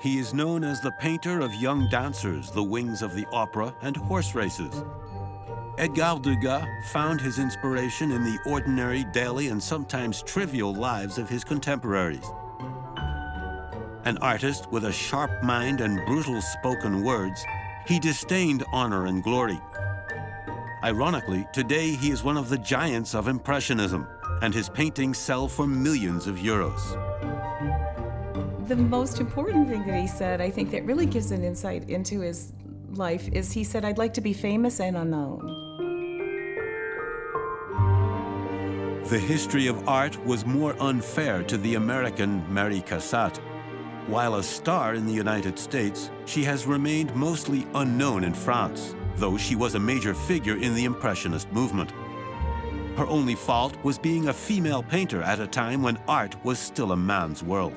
He is known as the painter of young dancers, the wings of the opera, and horse races. Edgar Degas found his inspiration in the ordinary, daily, and sometimes trivial lives of his contemporaries. An artist with a sharp mind and brutal spoken words, he disdained honor and glory. Ironically, today he is one of the giants of Impressionism, and his paintings sell for millions of euros. The most important thing that he said, I think that really gives an insight into his life, is he said, "I'd like to be famous and unknown." The history of art was more unfair to the American Mary Cassatt. While a star in the United States, she has remained mostly unknown in France, though she was a major figure in the Impressionist movement. Her only fault was being a female painter at a time when art was still a man's world.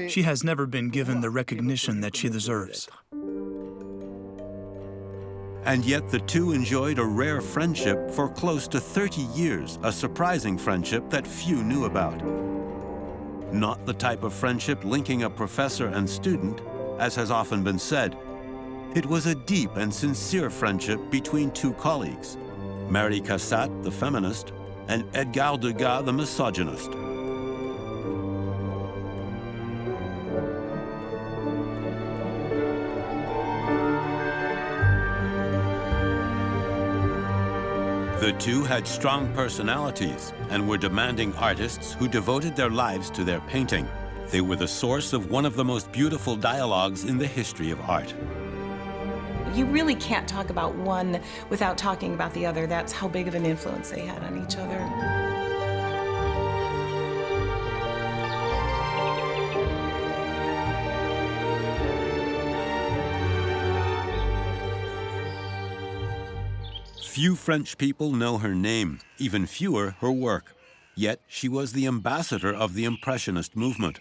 She has never been given the recognition that she deserves. And yet the two enjoyed a rare friendship for close to 30 years, a surprising friendship that few knew about. Not the type of friendship linking a professor and student, as has often been said. It was a deep and sincere friendship between two colleagues, Mary Cassatt, the feminist, and Edgar Degas, the misogynist. The two had strong personalities and were demanding artists who devoted their lives to their painting. They were the source of one of the most beautiful dialogues in the history of art. You really can't talk about one without talking about the other. That's how big of an influence they had on each other. Few French people know her name, even fewer her work. Yet she was the ambassador of the Impressionist movement.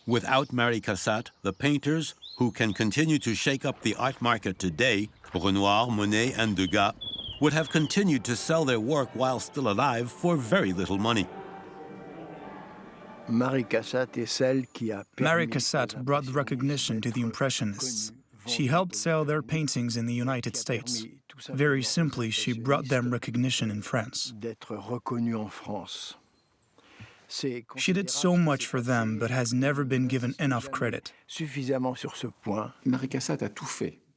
Without Mary Cassatt, the painters who can continue to shake up the art market today, Renoir, Monet, and Degas, would have continued to sell their work while still alive for very little money. Mary Cassatt brought recognition to the Impressionists. She helped sell their paintings in the United States. Very simply, she brought them recognition in France. She did so much for them, but has never been given enough credit.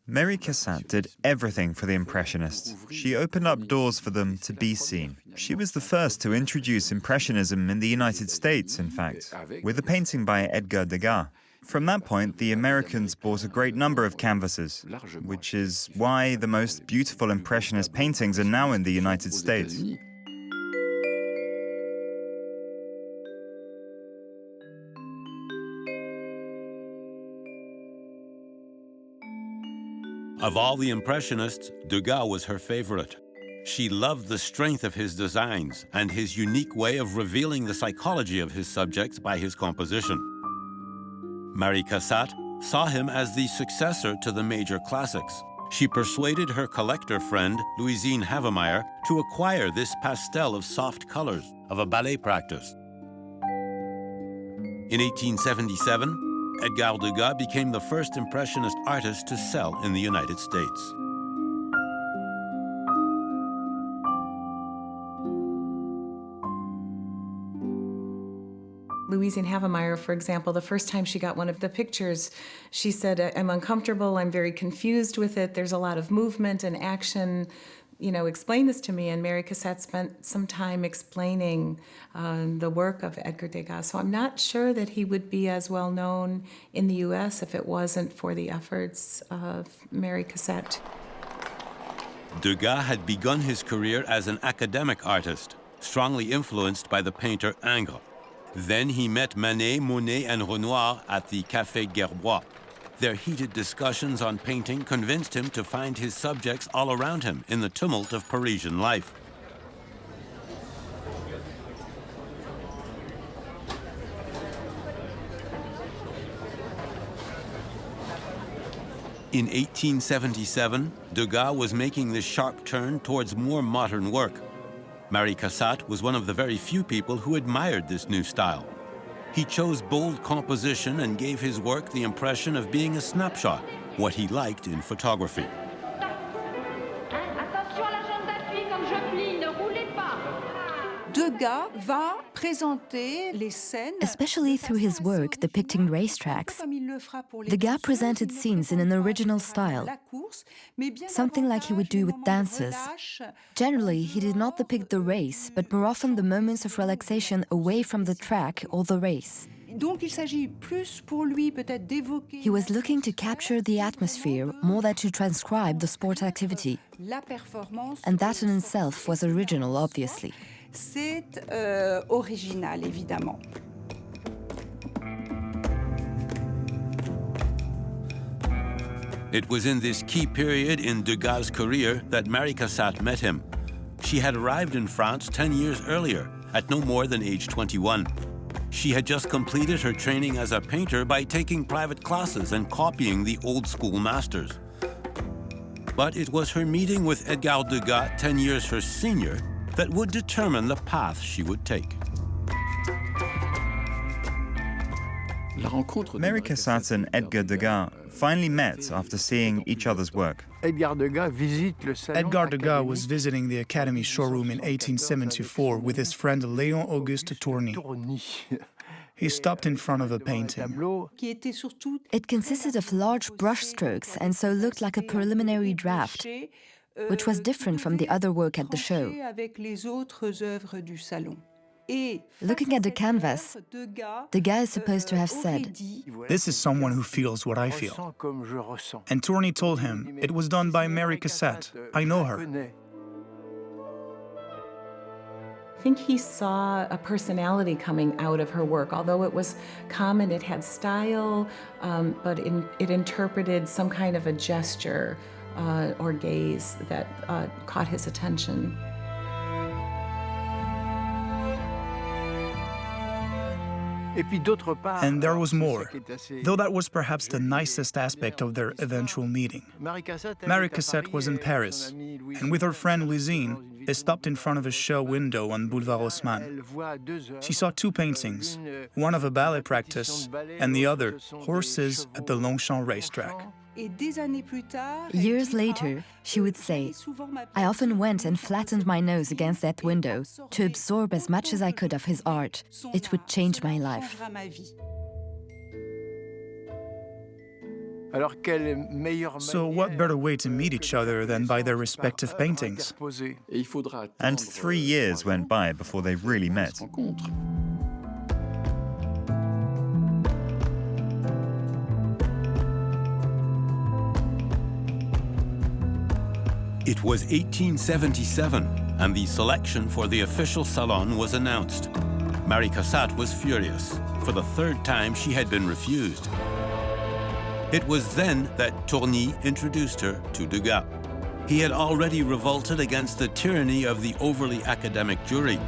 Mary Cassatt did everything for the Impressionists. She opened up doors for them to be seen. She was the first to introduce Impressionism in the United States, in fact, with a painting by Edgar Degas. From that point, the Americans bought a great number of canvases, which is why the most beautiful Impressionist paintings are now in the United States. Of all the Impressionists, Degas was her favorite. She loved the strength of his designs and his unique way of revealing the psychology of his subjects by his composition. Mary Cassatt saw him as the successor to the major classics. She persuaded her collector friend, Louisine Havemeyer, to acquire this pastel of soft colors of a ballet practice. In 1877, Edgar Degas became the first Impressionist artist to sell in the United States. Louisine Havemeyer, for example, the first time she got one of the pictures, she said, "I'm uncomfortable, I'm very confused with it, there's a lot of movement and action, explain this to me." And Mary Cassatt spent some time explaining the work of Edgar Degas. So I'm not sure that he would be as well known in the US if it wasn't for the efforts of Mary Cassatt. Degas had begun his career as an academic artist, strongly influenced by the painter Ingres. Then he met Manet, Monet, and Renoir at the Café Gerbois. Their heated discussions on painting convinced him to find his subjects all around him in the tumult of Parisian life. In 1877, Degas was making the sharp turn towards more modern work. Mary Cassatt was one of the very few people who admired this new style. He chose bold composition and gave his work the impression of being a snapshot, what he liked in photography. Especially through his work depicting racetracks, Degas presented scenes in an original style, something like he would do with dances. Generally, he did not depict the race, but more often the moments of relaxation away from the track or the race. He was looking to capture the atmosphere more than to transcribe the sport activity. And that in itself was original, obviously. C'est original, évidemment. It was in this key period in Degas' career that Mary Cassatt met him. She had arrived in France 10 years earlier, at no more than age 21. She had just completed her training as a painter by taking private classes and copying the old-school masters. But it was her meeting with Edgar Degas, 10 years her senior, that would determine the path she would take. Mary Cassatt and Edgar Degas finally met after seeing each other's work. Edgar Degas was visiting the Academy showroom in 1874 with his friend Léon Auguste Tourny. He stopped in front of a painting. It consisted of large brushstrokes and so looked like a preliminary draft, which was different from the other work at the show. Looking at the canvas, Degas is supposed to have said, "This is someone who feels what I feel." And Tourny told him, "It was done by Mary Cassatt. I know her." I think he saw a personality coming out of her work. Although it was common, it had style, but it interpreted some kind of a gesture or gaze that caught his attention. And there was more, though that was perhaps the nicest aspect of their eventual meeting. Mary Cassatt was in Paris, and with her friend Lizine, they stopped in front of a show window on Boulevard Haussmann. She saw two paintings, one of a ballet practice, and the other, horses at the Longchamp racetrack. Years later, she would say, "I often went and flattened my nose against that window to absorb as much as I could of his art. It would change my life." So what better way to meet each other than by their respective paintings? And 3 years went by before they really met. It was 1877, and the selection for the official salon was announced. Mary Cassatt was furious. For the third time, she had been refused. It was then that Tourny introduced her to Degas. He had already revolted against the tyranny of the overly academic jury.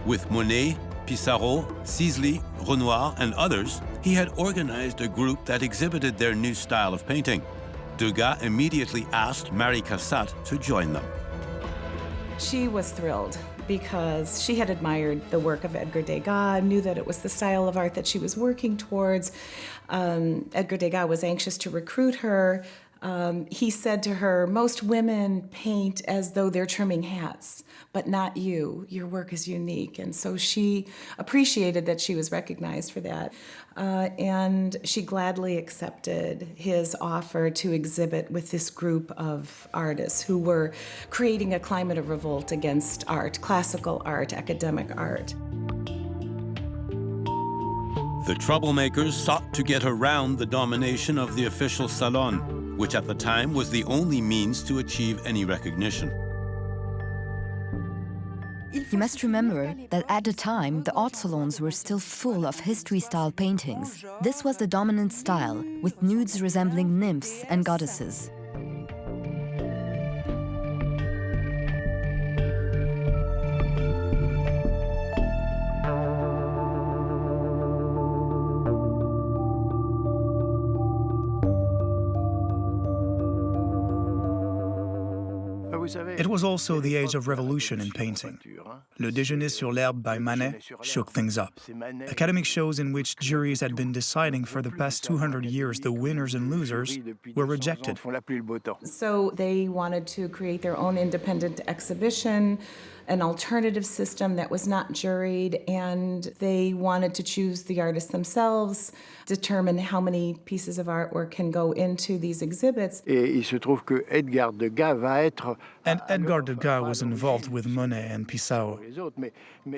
With Monet, Pissarro, Sisley, Renoir, and others, he had organized a group that exhibited their new style of painting. Degas immediately asked Mary Cassatt to join them. She was thrilled because she had admired the work of Edgar Degas, knew that it was the style of art that she was working towards. Edgar Degas was anxious to recruit her. He said to her, "Most women paint as though they're trimming hats, but not you. Your work is unique." And so she appreciated that she was recognized for that. And she gladly accepted his offer to exhibit with this group of artists who were creating a climate of revolt against art, classical art, academic art. The troublemakers sought to get around the domination of the official salon, which at the time was the only means to achieve any recognition. You must remember that at the time, the art salons were still full of history-style paintings. This was the dominant style, with nudes resembling nymphs and goddesses. It was also the age of revolution in painting. Le Déjeuner sur l'herbe by Manet shook things up. Academic shows in which juries had been deciding for the past 200 years the winners and losers were rejected. So they wanted to create their own independent exhibition, an alternative system that was not juried, and they wanted to choose the artists themselves, determine how many pieces of artwork can go into these exhibits. And Edgar Degas was involved with Monet and Pissarro,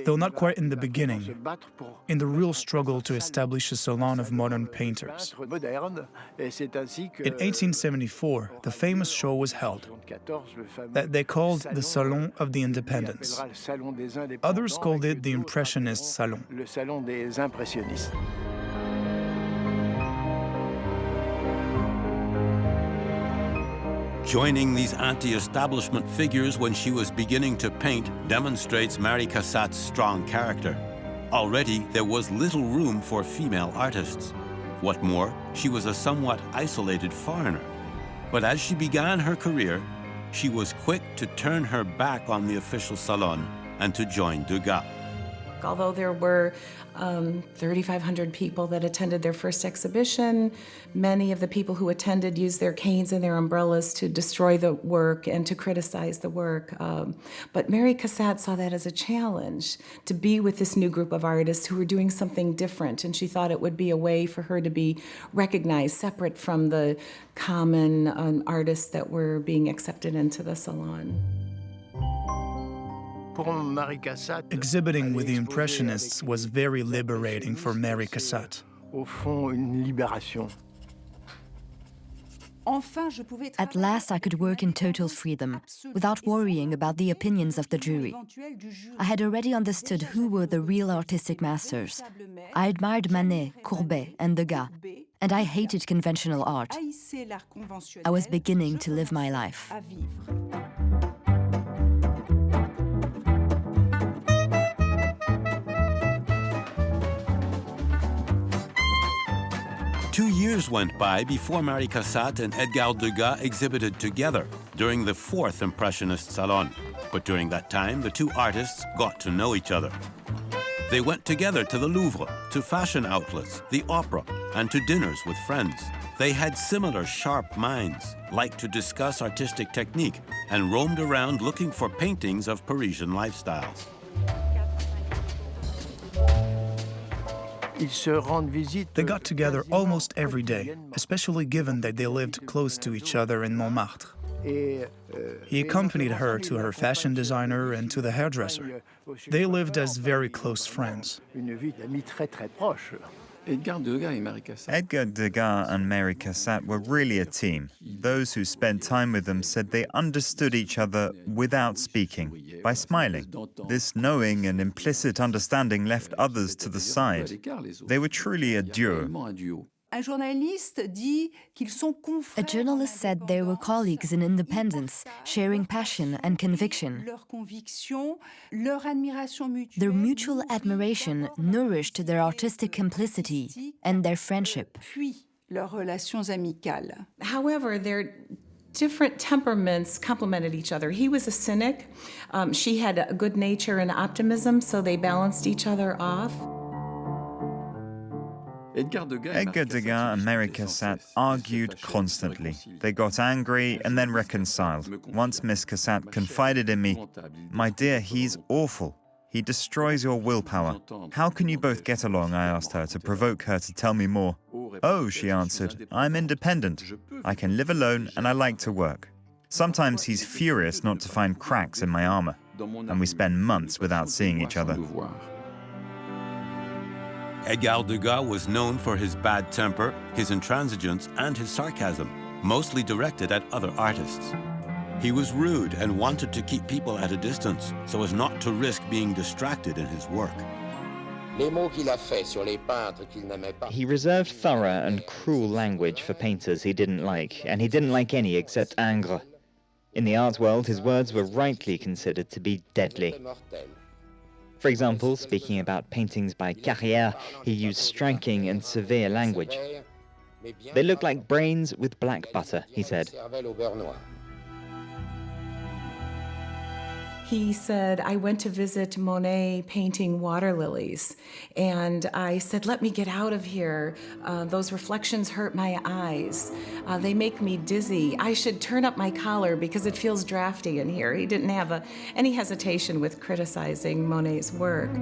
though not quite in the beginning, in the real struggle to establish a salon of modern painters. In 1874, the famous show was held, that they called the Salon of the Independents. Others called it the Impressionist Salon. Joining these anti-establishment figures when she was beginning to paint demonstrates Mary Cassat's strong character. Already, there was little room for female artists. What more, she was a somewhat isolated foreigner. But as she began her career, she was quick to turn her back on the official salon and to join Degas. Although there were 3,500 people that attended their first exhibition, many of the people who attended used their canes and their umbrellas to destroy the work and to criticize the work. But Mary Cassatt saw that as a challenge, to be with this new group of artists who were doing something different, and she thought it would be a way for her to be recognized, separate from the common artists that were being accepted into the salon. Exhibiting with the Impressionists was very liberating for Mary Cassatt. At last I could work in total freedom, without worrying about the opinions of the jury. I had already understood who were the real artistic masters. I admired Manet, Courbet, and Degas, and I hated conventional art. I was beginning to live my life. 2 years went by before Mary Cassatt and Edgar Degas exhibited together during the 4th Impressionist Salon. But during that time, the two artists got to know each other. They went together to the Louvre, to fashion outlets, the opera, and to dinners with friends. They had similar sharp minds, liked to discuss artistic technique, and roamed around looking for paintings of Parisian lifestyles. They got together almost every day, especially given that they lived close to each other in Montmartre. He accompanied her to her fashion designer and to the hairdresser. They lived as very close friends. Edgar Degas and Mary Cassatt were really a team. Those who spent time with them said they understood each other without speaking, by smiling. This knowing and implicit understanding left others to the side. They were truly a duo. A journalist said they were colleagues in independence, sharing passion and conviction. Their mutual admiration nourished their artistic complicity and their friendship. However, their different temperaments complemented each other. He was a cynic. She had a good nature and optimism, so they balanced each other off. Edgar Degas and Mary Cassatt argued constantly. They got angry and then reconciled. Once Miss Cassatt confided in me, "My dear, he's awful. He destroys your willpower. How can you both get along?" I asked her to provoke her to tell me more. "Oh," she answered, "I'm independent. I can live alone and I like to work. Sometimes he's furious not to find cracks in my armor, and we spend months without seeing each other." Edgar Degas was known for his bad temper, his intransigence, and his sarcasm, mostly directed at other artists. He was rude and wanted to keep people at a distance so as not to risk being distracted in his work. He reserved thorough and cruel language for painters he didn't like, and he didn't like any except Ingres. In the art world, his words were rightly considered to be deadly. For example, speaking about paintings by Carrière, he used striking and severe language. "They look like brains with black butter," he said. He said, I went to visit Monet painting water lilies, and I said, let me get out of here. Those reflections hurt my eyes. They make me dizzy. I should turn up my collar because it feels drafty in here. He didn't have any hesitation with criticizing Monet's work.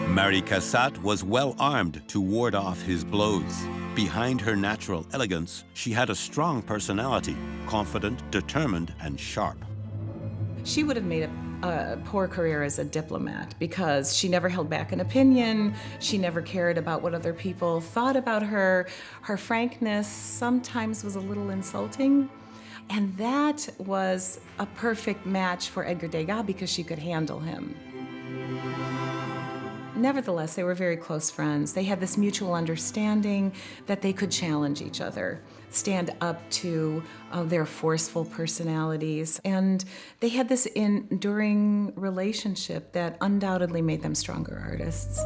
Marie Cassatt was well armed to ward off his blows. Behind her natural elegance, she had a strong personality, confident, determined, and sharp. She would have made a poor career as a diplomat because she never held back an opinion. She never cared about what other people thought about her. Her frankness sometimes was a little insulting. And that was a perfect match for Edgar Degas because she could handle him. Nevertheless, they were very close friends. They had this mutual understanding that they could challenge each other, stand up to their forceful personalities. And they had this enduring relationship that undoubtedly made them stronger artists.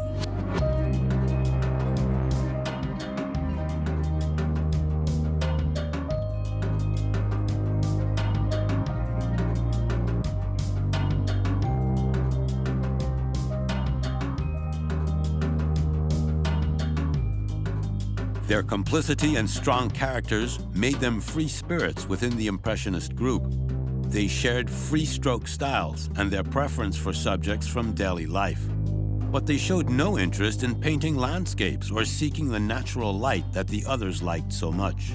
Their complicity and strong characters made them free spirits within the Impressionist group. They shared free-stroke styles and their preference for subjects from daily life. But they showed no interest in painting landscapes or seeking the natural light that the others liked so much.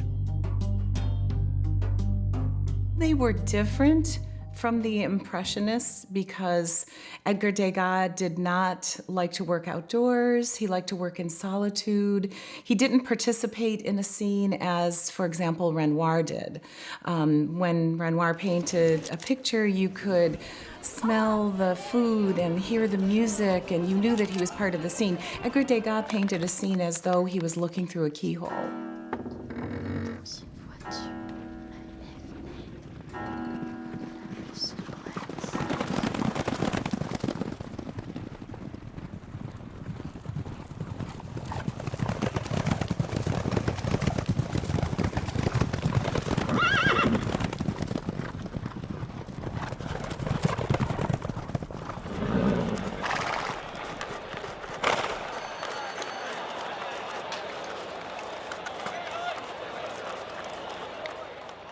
They were different from the Impressionists because Edgar Degas did not like to work outdoors. He liked to work in solitude. He didn't participate in a scene as, for example, Renoir did. When Renoir painted a picture, you could smell the food and hear the music, and you knew that he was part of the scene. Edgar Degas painted a scene as though he was looking through a keyhole.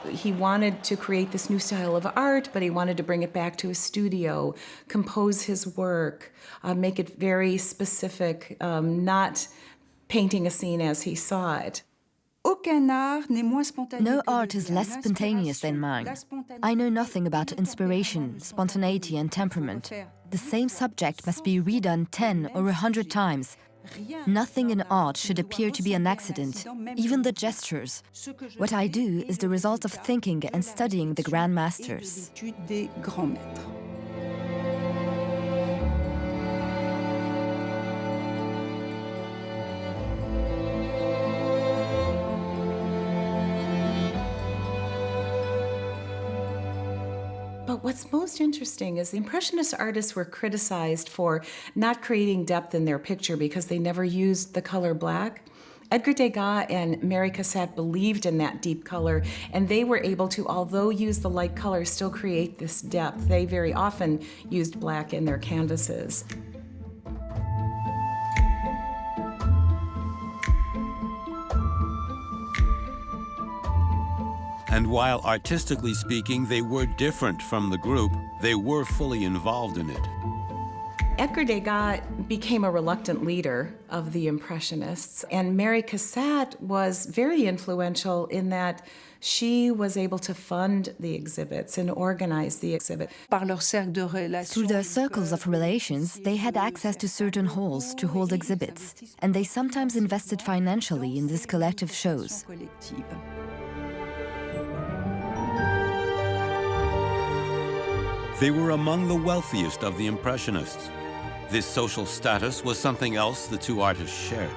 He wanted to create this new style of art, but he wanted to bring it back to his studio, compose his work, make it very specific, not painting a scene as he saw it. No art is less spontaneous than mine. I know nothing about inspiration, spontaneity, and temperament. The same subject must be redone 10 or 100 times. Nothing in art should appear to be an accident, even the gestures. What I do is the result of thinking and studying the grand masters. But what's most interesting is the Impressionist artists were criticized for not creating depth in their picture because they never used the color black. Edgar Degas and Marie Cassatt believed in that deep color, and they were able to, although use the light color, still create this depth. They very often used black in their canvases. And while artistically speaking, they were different from the group, they were fully involved in it. Edgar Degas became a reluctant leader of the Impressionists, and Marie Cassatt was very influential in that she was able to fund the exhibits and organize the exhibit. Through their circles of relations, they had access to certain halls to hold exhibits, and they sometimes invested financially in these collective shows. They were among the wealthiest of the Impressionists. This social status was something else the two artists shared.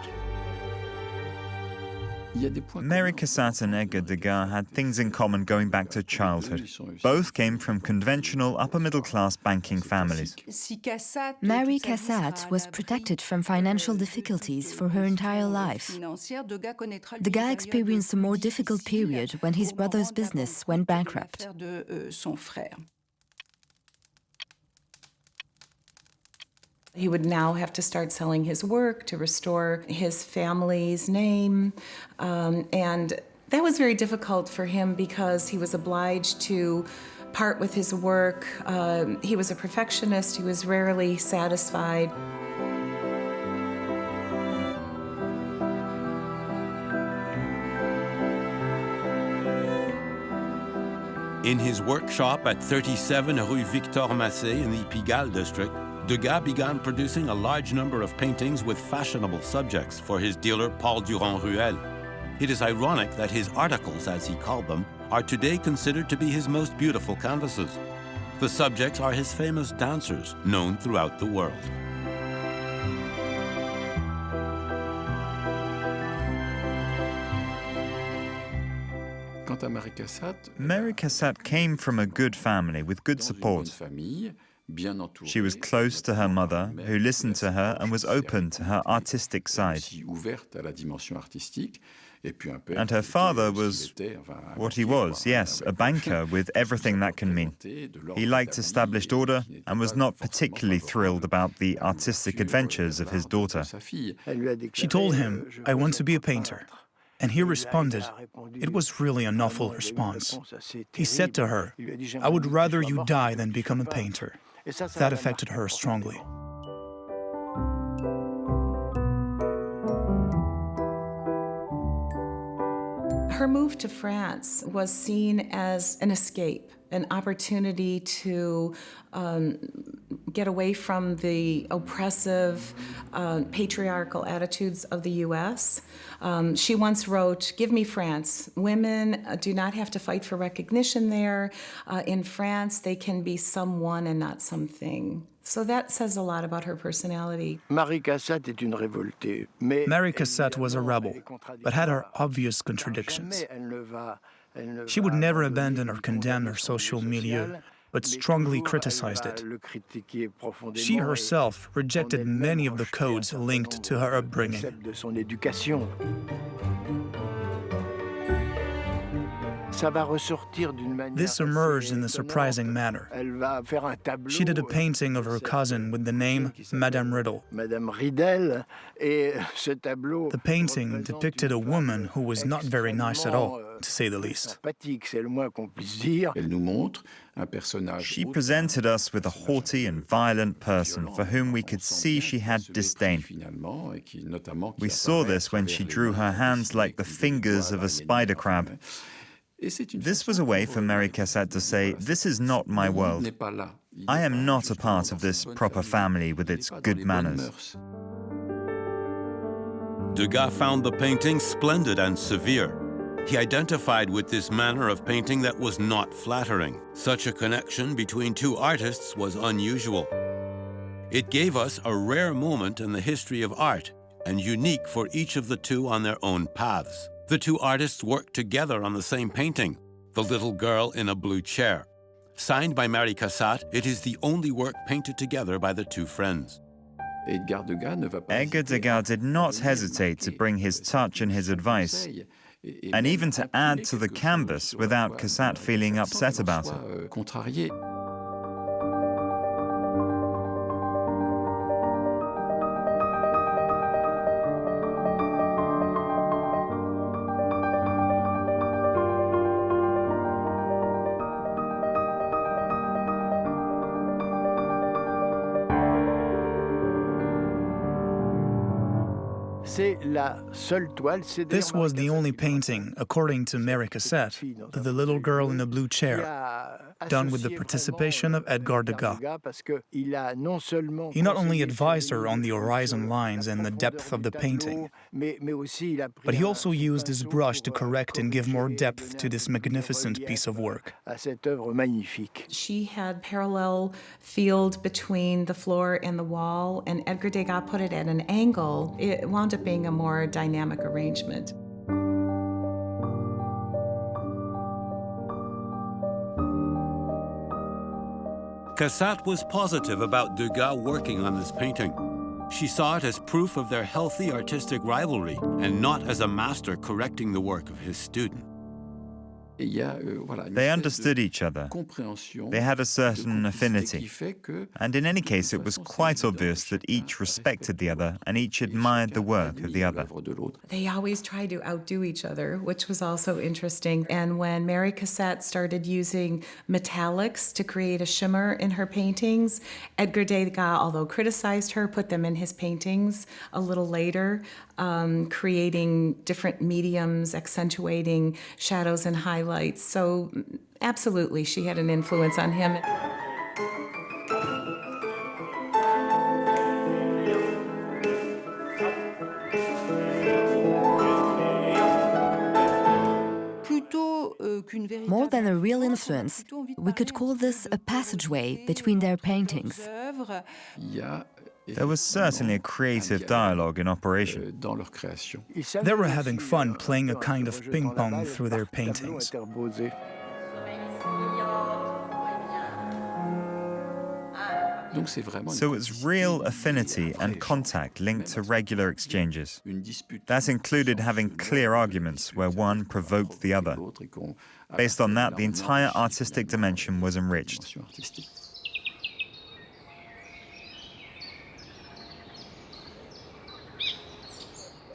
Mary Cassatt and Edgar Degas had things in common going back to childhood. Both came from conventional upper-middle-class banking families. Mary Cassatt was protected from financial difficulties for her entire life. Degas experienced a more difficult period when his brother's business went bankrupt. He would now have to start selling his work to restore his family's name. And that was very difficult for him because he was obliged to part with his work. He was a perfectionist. He was rarely satisfied. In his workshop at 37 Rue Victor Massé in the Pigalle district, Degas began producing a large number of paintings with fashionable subjects for his dealer Paul Durand-Ruel. It is ironic that his articles, as he called them, are today considered to be his most beautiful canvases. The subjects are his famous dancers, known throughout the world. Mary Cassatt came from a good family with good support. She was close to her mother, who listened to her and was open to her artistic side. And her father was what he was, yes, a banker with everything that can mean. He liked established order and was not particularly thrilled about the artistic adventures of his daughter. She told him, "I want to be a painter." And he responded. It was really an awful response. He said to her, "I would rather you die than become a painter." That affected her strongly. Her move to France was seen as an escape, an opportunity to get away from the oppressive, patriarchal attitudes of the U.S. She once wrote, "Give me France. Women do not have to fight for recognition there. In France, they can be someone and not something." So that says a lot about her personality. Mary Cassatt was a rebel, but had her obvious contradictions. She would never abandon or condemn her social milieu, but strongly criticized it. She herself rejected many of the codes linked to her upbringing. This emerged in a surprising manner. She did a painting of her cousin with the name Madame Riddle. The painting depicted a woman who was not very nice at all, to say the least. She presented us with a haughty and violent person for whom we could see she had disdain. We saw this when she drew her hands like the fingers of a spider crab. This was a way for Mary Cassatt to say, "This is not my world. I am not a part of this proper family with its good manners." Degas found the painting splendid and severe. He identified with this manner of painting that was not flattering. Such a connection between two artists was unusual. It gave us a rare moment in the history of art, and unique for each of the two on their own paths. The two artists worked together on the same painting, The Little Girl in a Blue Chair. Signed by Mary Cassatt, it is the only work painted together by the two friends. Edgar Degas did not hesitate to bring his touch and his advice, and even to add to the canvas without Cassatt feeling upset about it. This was the only painting, according to Mary Cassatt, of The Little Girl in a Blue Chair, done with the participation of Edgar Degas. He not only advised her on the horizon lines and the depth of the painting, but he also used his brush to correct and give more depth to this magnificent piece of work. She had parallel field between the floor and the wall, and Edgar Degas put it at an angle. It wound up being a more dynamic arrangement. Cassat was positive about Degas working on this painting. She saw it as proof of their healthy artistic rivalry and not as a master correcting the work of his student. They understood each other. They had a certain affinity. And in any case, it was quite obvious that each respected the other and each admired the work of the other. They always tried to outdo each other, which was also interesting. And when Mary Cassatt started using metallics to create a shimmer in her paintings, Edgar Degas, although criticized her, put them in his paintings a little later, creating different mediums, accentuating shadows and highlights. So absolutely, she had an influence on him. More than a real influence, we could call this a passageway between their paintings. There was certainly a creative dialogue in operation. They were having fun playing a kind of ping pong through their paintings. So it's real affinity and contact linked to regular exchanges. That included having clear arguments where one provoked the other. Based on that, the entire artistic dimension was enriched.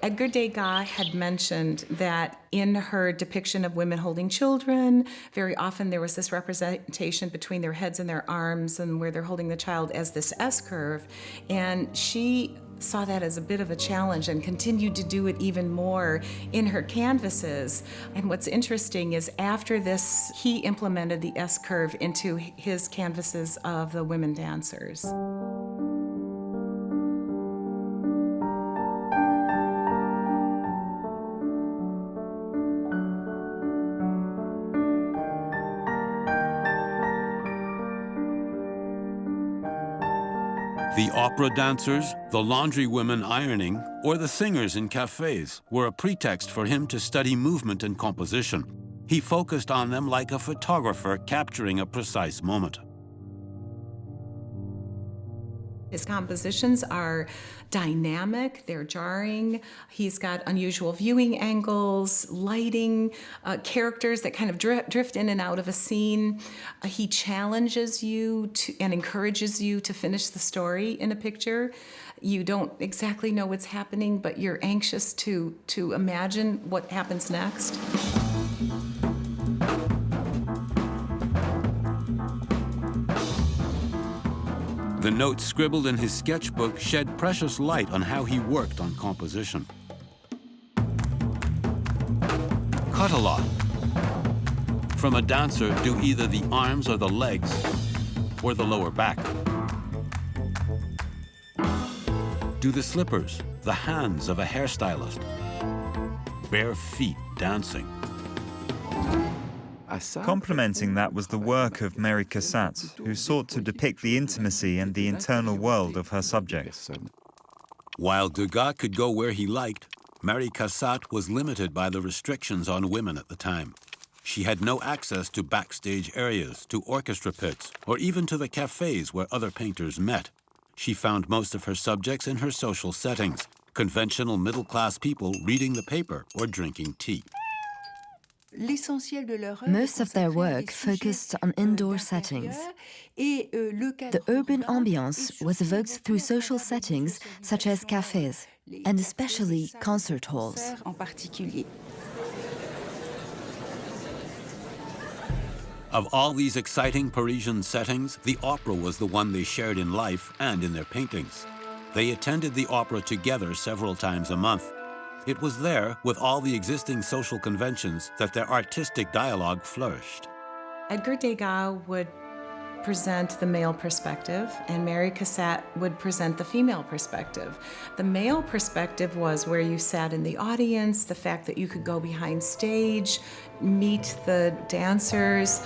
Edgar Degas had mentioned that in her depiction of women holding children, very often there was this representation between their heads and their arms and where they're holding the child as this S-curve. And she saw that as a bit of a challenge and continued to do it even more in her canvases. And what's interesting is after this, he implemented the S-curve into his canvases of the women dancers. The opera dancers, the laundry women ironing, or the singers in cafes were a pretext for him to study movement and composition. He focused on them like a photographer capturing a precise moment. His compositions are dynamic, they're jarring. He's got unusual viewing angles, lighting, characters that kind of drift in and out of a scene. He challenges you and encourages you to finish the story in a picture. You don't exactly know what's happening, but you're anxious to imagine what happens next. The notes scribbled in his sketchbook shed precious light on how he worked on composition. Cut a lot. From a dancer, do either the arms or the legs, or the lower back. Do the slippers, the hands of a hairstylist. Bare feet dancing. Complementing that was the work of Mary Cassatt, who sought to depict the intimacy and the internal world of her subjects. While Degas could go where he liked, Mary Cassatt was limited by the restrictions on women at the time. She had no access to backstage areas, to orchestra pits, or even to the cafes where other painters met. She found most of her subjects in her social settings, conventional middle-class people reading the paper or drinking tea. Most of their work focused on indoor settings. The urban ambiance was evoked through social settings such as cafes, and especially concert halls. Of all these exciting Parisian settings, the opera was the one they shared in life and in their paintings. They attended the opera together several times a month. It was there, with all the existing social conventions, that their artistic dialogue flourished. Edgar Degas would present the male perspective, and Mary Cassatt would present the female perspective. The male perspective was where you sat in the audience, the fact that you could go behind stage, meet the dancers.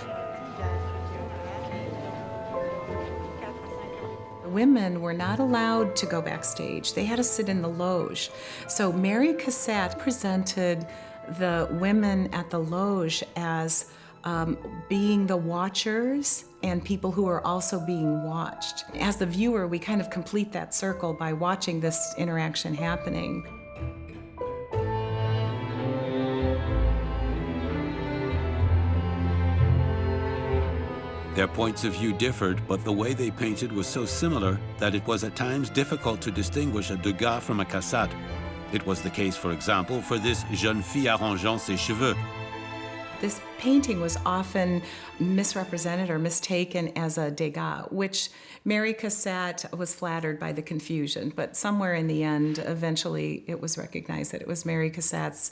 Women were not allowed to go backstage. They had to sit in the loge. So Mary Cassatt presented the women at the loge as being the watchers and people who are also being watched. As the viewer, we kind of complete that circle by watching this interaction happening. Their points of view differed, but the way they painted was so similar that it was at times difficult to distinguish a Degas from a Cassat. It was the case, for example, for this jeune fille arrangeant ses cheveux. This painting was often misrepresented or mistaken as a Degas, which Mary Cassatt was flattered by the confusion, but somewhere in the end, eventually it was recognized that it was Mary Cassatt's.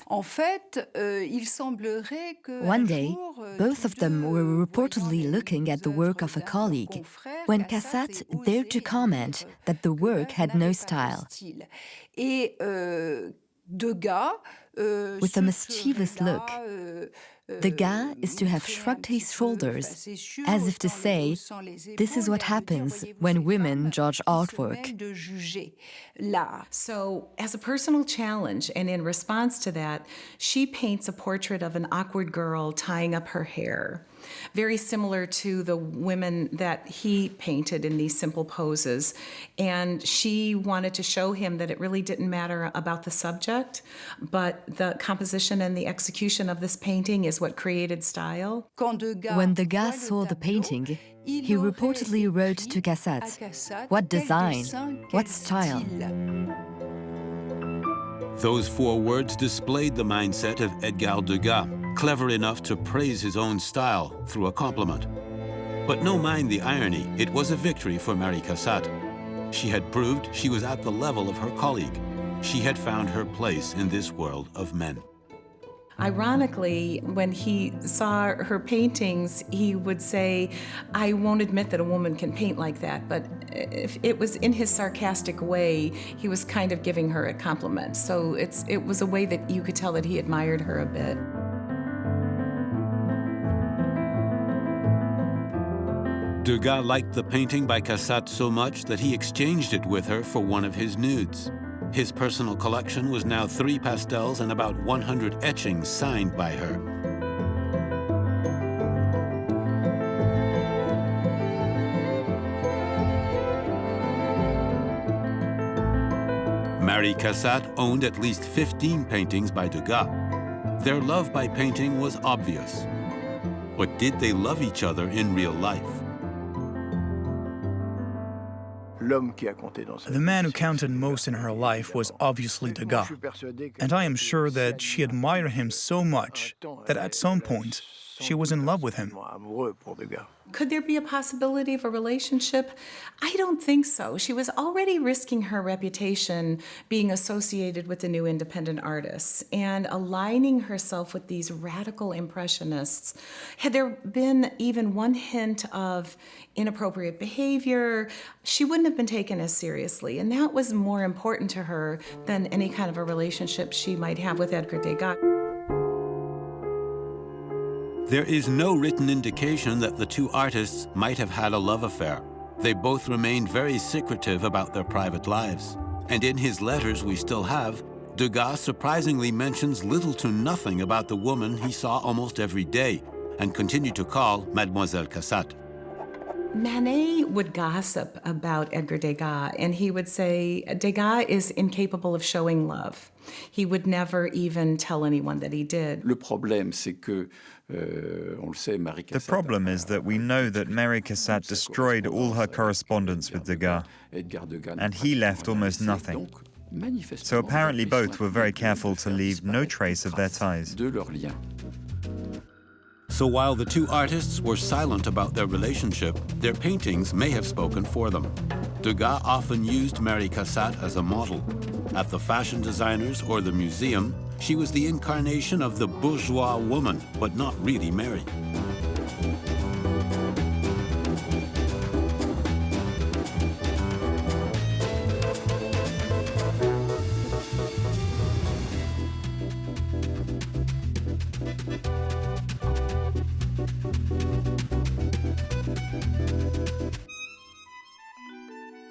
One day, both of them were reportedly looking at the work of a colleague when Cassat dared to comment that the work had no style. With a mischievous look, Degas is to have shrugged his shoulders, as if to say, this is what happens when women judge artwork. So, as a personal challenge, and in response to that, she paints a portrait of an awkward girl tying up her hair, very similar to the women that he painted in these simple poses. And she wanted to show him that it really didn't matter about the subject, but the composition and the execution of this painting is what created style. When Degas saw the painting, he reportedly wrote to Cassat, "What design, what style." Those 4 words displayed the mindset of Edgar Degas, clever enough to praise his own style through a compliment. But no mind the irony, it was a victory for Mary Cassatt. She had proved she was at the level of her colleague. She had found her place in this world of men. Ironically, when he saw her paintings, he would say, I won't admit that a woman can paint like that, but if it was in his sarcastic way, he was kind of giving her a compliment. So it was a way that you could tell that he admired her a bit. Degas liked the painting by Cassat so much that he exchanged it with her for one of his nudes. His personal collection was now 3 pastels and about 100 etchings signed by her. Mary Cassatt owned at least 15 paintings by Degas. Their love by painting was obvious. But did they love each other in real life? The man who counted most in her life was obviously Degas, and I am sure that she admired him so much that at some point she was in love with him. Could there be a possibility of a relationship? I don't think so. She was already risking her reputation being associated with the new independent artists and aligning herself with these radical impressionists. Had there been even one hint of inappropriate behavior, she wouldn't have been taken as seriously, and that was more important to her than any kind of a relationship she might have with Edgar Degas. There is no written indication that the 2 artists might have had a love affair. They both remained very secretive about their private lives. And in his letters we still have, Degas surprisingly mentions little to nothing about the woman he saw almost every day and continued to call Mademoiselle Cassatt. Manet would gossip about Edgar Degas, and he would say, Degas is incapable of showing love. He would never even tell anyone that he did. The problem is that we know that Mary Cassatt destroyed all her correspondence with Degas, and he left almost nothing. So apparently both were very careful to leave no trace of their ties. So while the 2 artists were silent about their relationship, their paintings may have spoken for them. Degas often used Mary Cassatt as a model. At the fashion designers or the museum, she was the incarnation of the bourgeois woman, but not really Mary.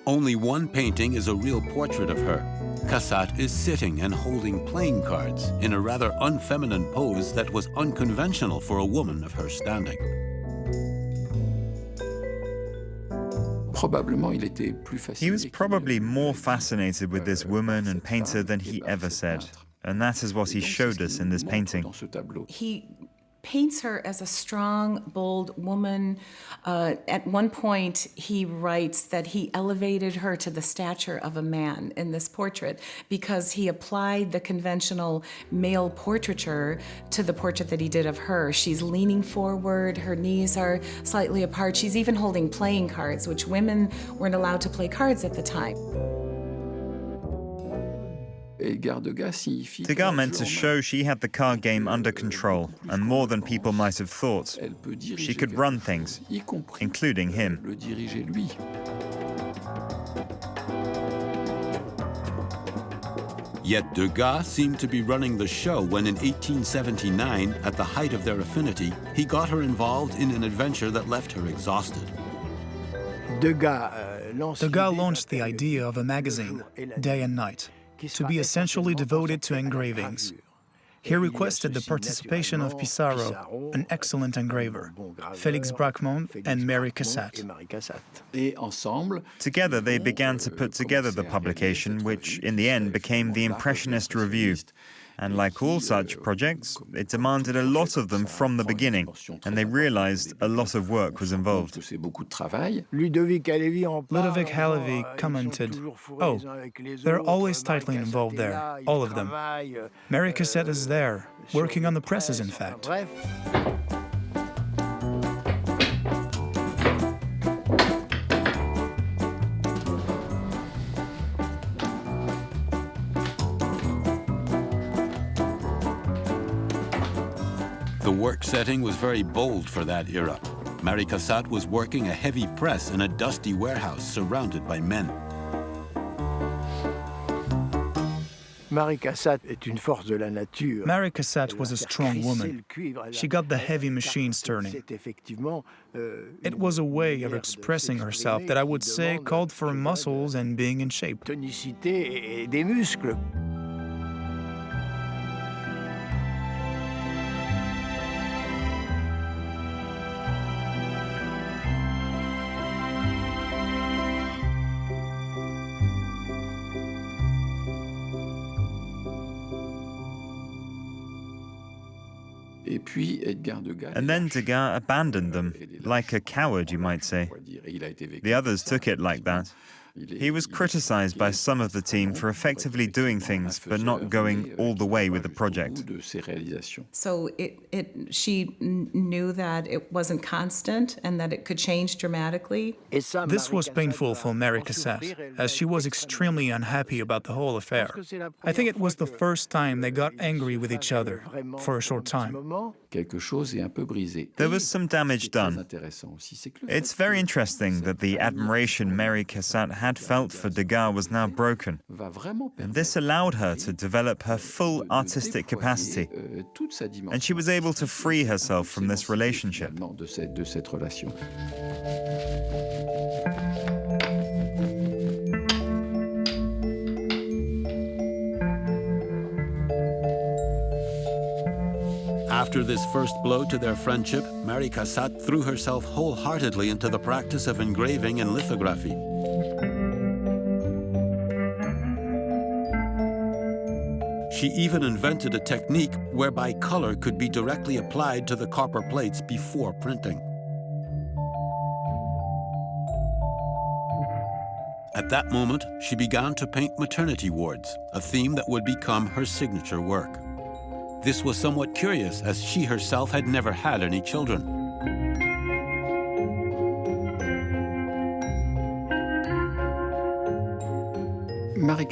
Only one painting is a real portrait of her. Cassat is sitting and holding playing cards in a rather unfeminine pose that was unconventional for a woman of her standing. He was probably more fascinated with this woman and painter than he ever said. And that is what he showed us in this painting. He paints her as a strong, bold woman. At one point, he writes that he elevated her to the stature of a man in this portrait because he applied the conventional male portraiture to the portrait that he did of her. She's leaning forward, her knees are slightly apart. She's even holding playing cards, which women weren't allowed to play cards at the time. Degas meant to show she had the card game under control, and more than people might have thought. She could run things, including him. Yet Degas seemed to be running the show when in 1879, at the height of their affinity, he got her involved in an adventure that left her exhausted. Degas launched the idea of a magazine, Day and Night, to be essentially devoted to engravings. He requested the participation of Pissarro, an excellent engraver, Félix Bracquemond, and Mary Cassatt. Together they began to put together the publication, which in the end became the Impressionist Review. And like all such projects, it demanded a lot of them from the beginning, and they realized a lot of work was involved. Ludovic Halevi commented, "Oh, they're always tightly involved there, all of them. Mary Cassatt is there, working on the presses, in fact." The work setting was very bold for that era. Mary Cassatt was working a heavy press in a dusty warehouse surrounded by men. Mary Cassatt was a strong woman. She got the heavy machines turning. It was a way of expressing herself that I would say called for muscles and being in shape. And then Degas abandoned them, like a coward, you might say. The others took it like that. He was criticized by some of the team for effectively doing things but not going all the way with the project. So she knew that it wasn't constant and that it could change dramatically. This was painful for Mary Cassatt, as she was extremely unhappy about the whole affair. I think it was the first time they got angry with each other, for a short time. There was some damage done. It's very interesting that the admiration Mary Cassatt had felt for Degas was now broken, and this allowed her to develop her full artistic capacity, and she was able to free herself from this relationship. After this first blow to their friendship, Mary Cassatt threw herself wholeheartedly into the practice of engraving and lithography. She even invented a technique whereby color could be directly applied to the copper plates before printing. At that moment, she began to paint maternity wards, a theme that would become her signature work. This was somewhat curious, as she herself had never had any children. Mary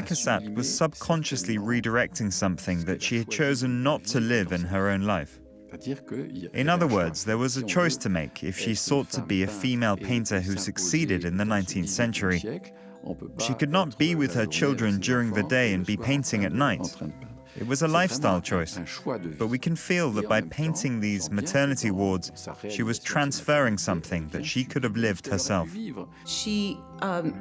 Cassatt was subconsciously redirecting something that she had chosen not to live in her own life. In other words, there was a choice to make if she sought to be a female painter who succeeded in the 19th century. She could not be with her children during the day and be painting at night. It was a lifestyle choice, but we can feel that by painting these maternity wards, she was transferring something that she could have lived herself. She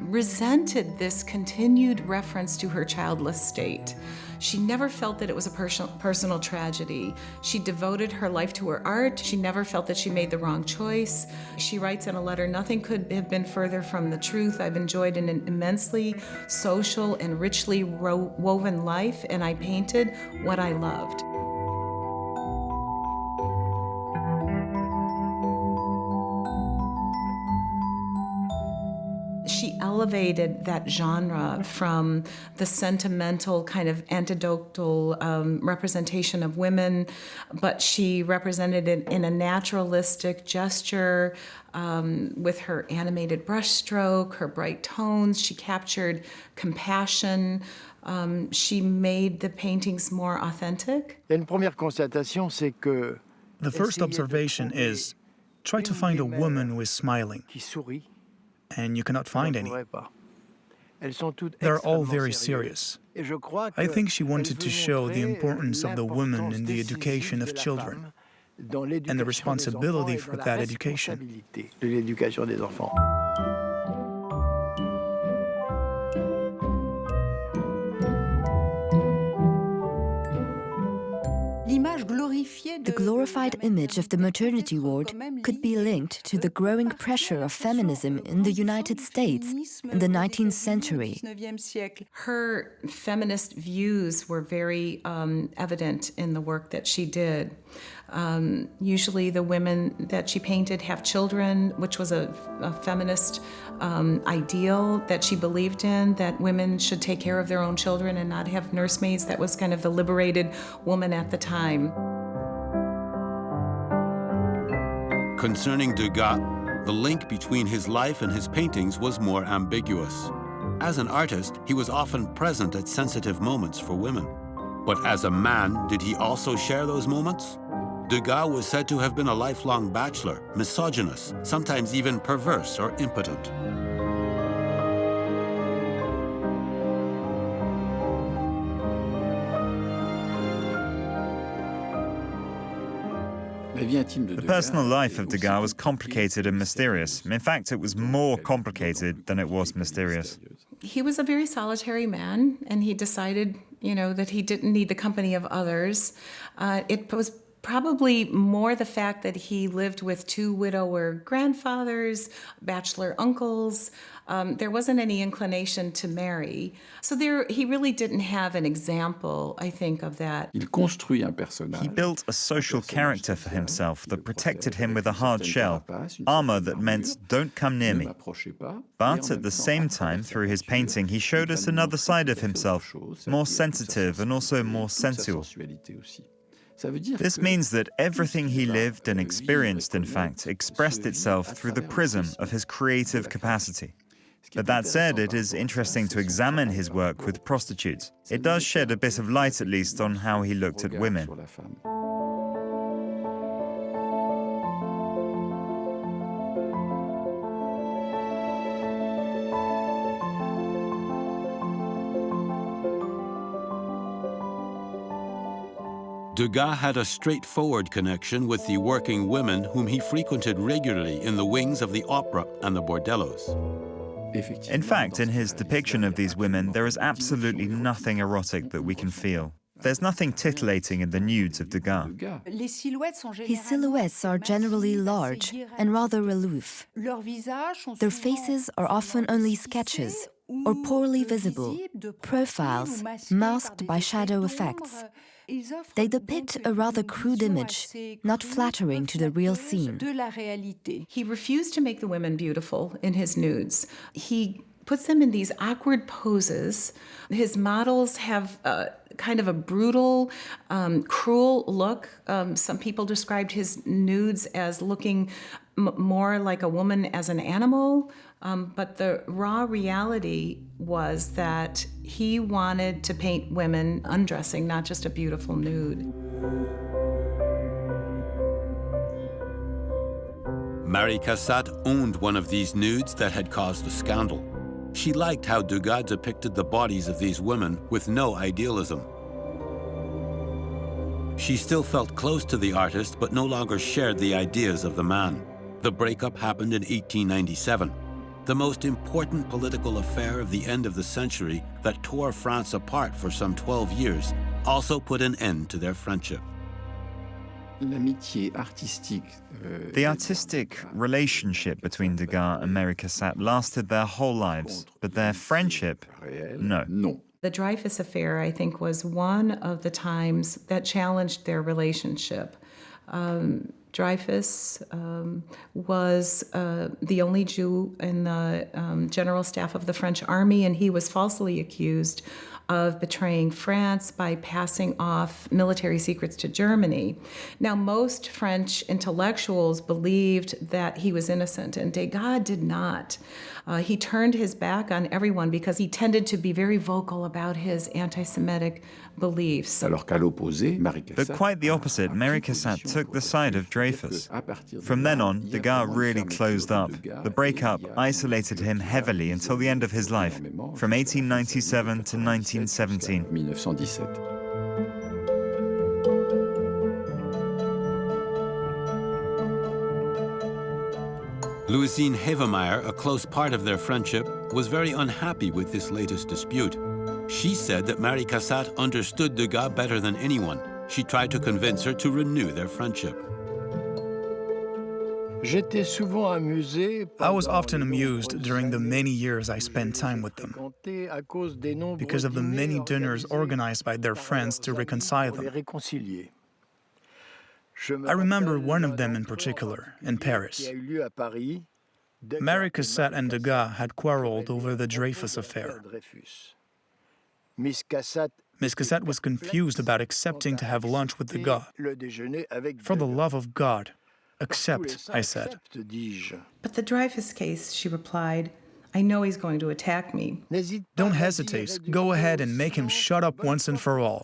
resented this continued reference to her childless state. She never felt that it was a personal tragedy. She devoted her life to her art. She never felt that she made the wrong choice. She writes in a letter, "Nothing could have been further from the truth. I've enjoyed an immensely social and richly woven life, and I painted what I loved." She elevated that genre from the sentimental kind of anecdotal representation of women, but she represented it in a naturalistic gesture with her animated brushstroke, her bright tones. She captured compassion. She made the paintings more authentic. The first observation is, try to find a woman who is smiling, and you cannot find any. They're all very serious. I think she wanted to show the importance of the woman in the education of children and the responsibility for that education. The glorified image of the maternity ward could be linked to the growing pressure of feminism in the United States in the 19th century. Her feminist views were very evident in the work that she did. Usually the women that she painted have children, which was a feminist ideal that she believed in, that women should take care of their own children and not have nursemaids. That was kind of the liberated woman at the time. Concerning Degas, the link between his life and his paintings was more ambiguous. As an artist, he was often present at sensitive moments for women. But as a man, did he also share those moments? Degas was said to have been a lifelong bachelor, misogynist, sometimes even perverse or impotent. The personal life of Degas was complicated and mysterious. In fact, it was more complicated than it was mysterious. He was a very solitary man, and he decided, that he didn't need the company of others. It was probably more the fact that he lived with two widower grandfathers, bachelor uncles. There wasn't any inclination to marry. So he really didn't have an example, I think, of that. He built a social character for himself that protected him with a hard shell, armor that meant, don't come near me. But at the same time, through his painting, he showed us another side of himself, more sensitive and also more sensual. This means that everything he lived and experienced, in fact, expressed itself through the prism of his creative capacity. But that said, it is interesting to examine his work with prostitutes. It does shed a bit of light, at least, on how he looked at women. Degas had a straightforward connection with the working women whom he frequented regularly in the wings of the opera and the bordellos. In fact, in his depiction of these women, there is absolutely nothing erotic that we can feel. There's nothing titillating in the nudes of Degas. His silhouettes are generally large and rather aloof. Their faces are often only sketches or poorly visible, profiles masked by shadow effects. They depict a rather crude image, not flattering to the real scene. He refused to make the women beautiful in his nudes. He puts them in these awkward poses. His models have kind of a brutal, cruel look. Some people described his nudes as looking more like a woman as an animal. But the raw reality was that he wanted to paint women undressing, not just a beautiful nude. Marie Cassatt owned one of these nudes that had caused a scandal. She liked how Degas depicted the bodies of these women with no idealism. She still felt close to the artist, but no longer shared the ideas of the man. The breakup happened in 1897, the most important political affair of the end of the century that tore France apart for some 12 years, also put an end to their friendship. The artistic relationship between Degas and Mary Cassatt lasted their whole lives, but their friendship, no. The Dreyfus affair, I think, was one of the times that challenged their relationship. Dreyfus was the only Jew in the general staff of the French army, and he was falsely accused of betraying France by passing off military secrets to Germany. Now, most French intellectuals believed that he was innocent, and Degas did not. He turned his back on everyone because he tended to be very vocal about his anti-Semitic beliefs. But quite the opposite, Mary Cassatt took the side of Dreyfus. From then on, Degas really closed up. The breakup isolated him heavily until the end of his life, from 1897 to 1917. Louisine Hevemeyer, a close part of their friendship, was very unhappy with this latest dispute. She said that Mary Cassatt understood Degas better than anyone. She tried to convince her to renew their friendship. I was often amused during the many years I spent time with them because of the many dinners organized by their friends to reconcile them. I remember one of them in particular, in Paris. Mary Cassatt and Degas had quarreled over the Dreyfus affair. Miss Cassatt was confused about accepting to have lunch with Degas. For the love of God, accept, I said. But the Dreyfus case, she replied, I know he's going to attack me. Don't hesitate. Go ahead and make him shut up once and for all.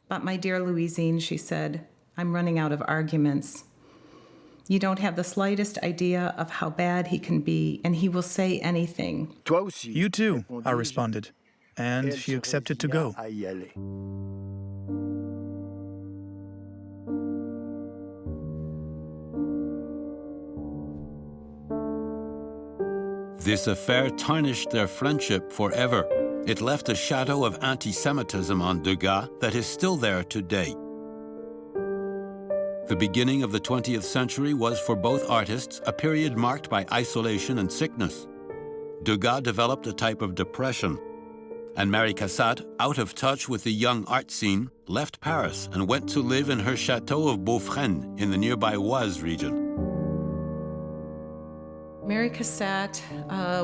But my dear Louisine, she said, I'm running out of arguments. You don't have the slightest idea of how bad he can be, and he will say anything. You too, I responded, and she accepted to go. This affair tarnished their friendship forever. It left a shadow of anti-Semitism on Degas that is still there today. The beginning of the 20th century was for both artists a period marked by isolation and sickness. Degas developed a type of depression, and Mary Cassatt, out of touch with the young art scene, left Paris and went to live in her chateau of Beaufresne in the nearby Oise region. Mary Cassatt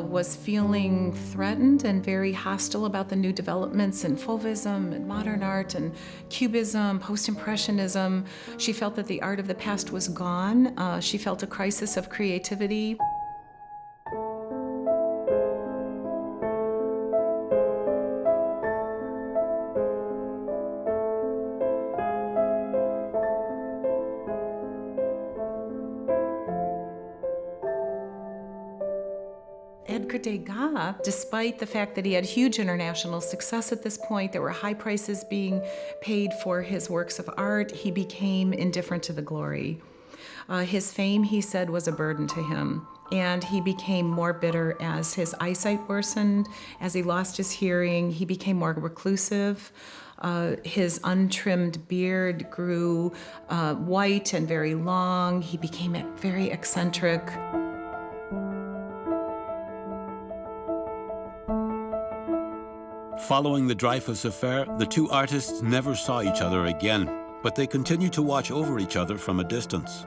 was feeling threatened and very hostile about the new developments in Fauvism and modern art and Cubism, Post-Impressionism. She felt that the art of the past was gone. She felt a crisis of creativity. Edgar Degas, despite the fact that he had huge international success at this point, there were high prices being paid for his works of art, he became indifferent to the glory. His fame, he said, was a burden to him, and he became more bitter as his eyesight worsened, as he lost his hearing, he became more reclusive. His untrimmed beard grew white and very long. He became very eccentric. Following the Dreyfus affair, the two artists never saw each other again, but they continued to watch over each other from a distance.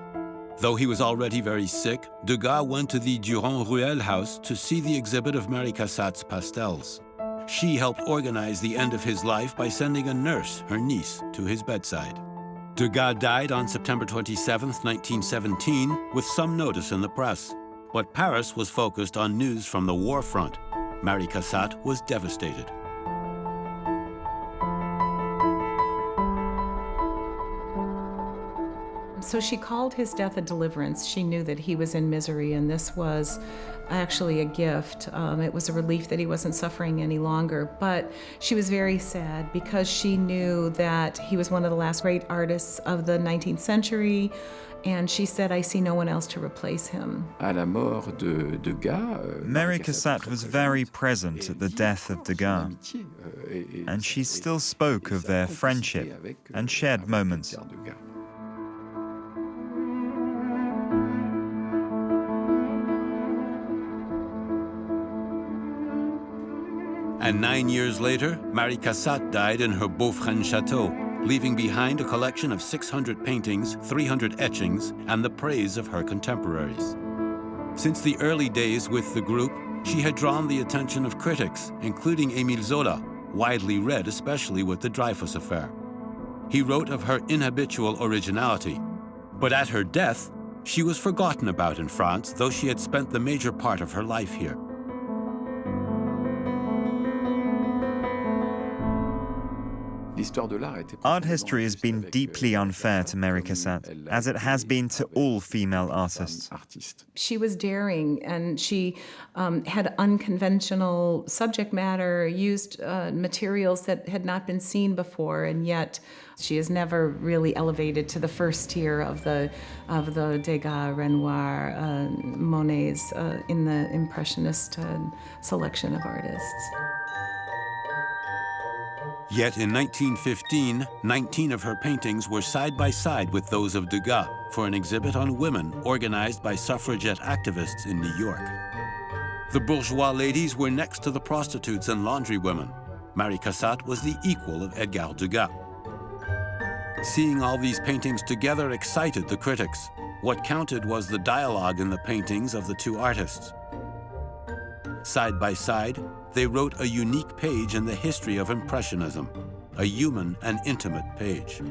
Though he was already very sick, Degas went to the Durand-Ruel house to see the exhibit of Mary Cassatt's pastels. She helped organize the end of his life by sending a nurse, her niece, to his bedside. Degas died on September 27, 1917, with some notice in the press. But Paris was focused on news from the war front. Mary Cassatt was devastated. So she called his death a deliverance. She knew that he was in misery, and this was actually a gift. It was a relief that he wasn't suffering any longer. But she was very sad because she knew that he was one of the last great artists of the 19th century, and she said, I see no one else to replace him. Mary Cassatt was very present at the death of Degas, and she still spoke of their friendship and shared moments. And 9 years later, Marie Cassatt died in her Beaufresne chateau, leaving behind a collection of 600 paintings, 300 etchings, and the praise of her contemporaries. Since the early days with the group, she had drawn the attention of critics, including Émile Zola, widely read especially with the Dreyfus affair. He wrote of her inhabitual originality, but at her death, she was forgotten about in France, though she had spent the major part of her life here. Art history has been deeply unfair to Mary Cassatt, as it has been to all female artists. She was daring, and she had unconventional subject matter, used materials that had not been seen before, and yet she is never really elevated to the first tier of the Degas, Renoir, Monets in the Impressionist selection of artists. Yet in 1915, 19 of her paintings were side by side with those of Degas for an exhibit on women organized by suffragette activists in New York. The bourgeois ladies were next to the prostitutes and laundrywomen. Marie Cassatt was the equal of Edgar Degas. Seeing all these paintings together excited the critics. What counted was the dialogue in the paintings of the two artists. Side by side, they wrote a unique page in the history of Impressionism, a human and intimate page.